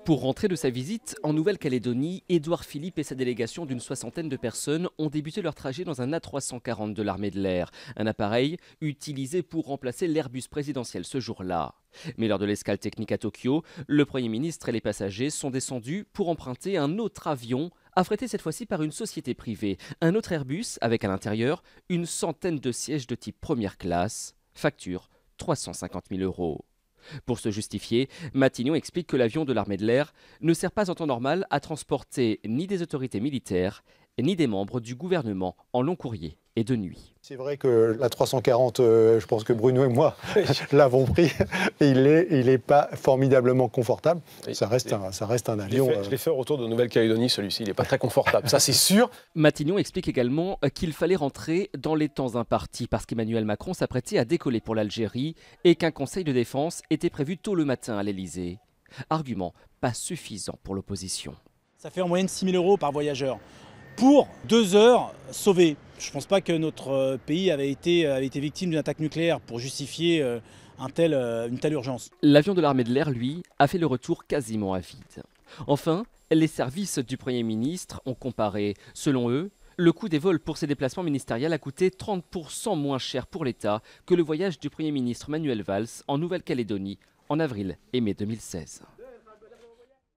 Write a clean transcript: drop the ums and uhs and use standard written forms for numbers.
Pour rentrer de sa visite en Nouvelle-Calédonie, Édouard Philippe et sa délégation d'une soixantaine de personnes ont débuté leur trajet dans un A340 de l'armée de l'air, un appareil utilisé pour remplacer l'Airbus présidentiel ce jour-là. Mais lors de l'escale technique à Tokyo, le Premier ministre et les passagers sont descendus pour emprunter un autre avion, affrété cette fois-ci par une société privée, un autre Airbus avec à l'intérieur une centaine de sièges de type première classe, facture 350 000 €. Pour se justifier, Matignon explique que l'avion de l'armée de l'air ne sert pas en temps normal à transporter ni des autorités militaires, ni des membres du gouvernement en long courrier et de nuit. C'est vrai que la 340, je pense que Bruno et moi l'avons pris, et il n'est pas formidablement confortable. Ça reste un avion. Je l'ai fait au retour de Nouvelle-Calédonie, celui-ci, il n'est pas très confortable, ça c'est sûr. Matignon explique également qu'il fallait rentrer dans les temps impartis parce qu'Emmanuel Macron s'apprêtait à décoller pour l'Algérie et qu'un conseil de défense était prévu tôt le matin à l'Elysée. Argument pas suffisant pour l'opposition. Ça fait en moyenne 6 000 € par voyageur. Pour 2 heures sauvées. Je ne pense pas que notre pays avait été victime d'une attaque nucléaire pour justifier une telle urgence. L'avion de l'armée de l'air, lui, a fait le retour quasiment à vide. Enfin, les services du Premier ministre ont comparé. Selon eux, le coût des vols pour ces déplacements ministériels a coûté 30% moins cher pour l'État que le voyage du Premier ministre Manuel Valls en Nouvelle-Calédonie en avril et mai 2016.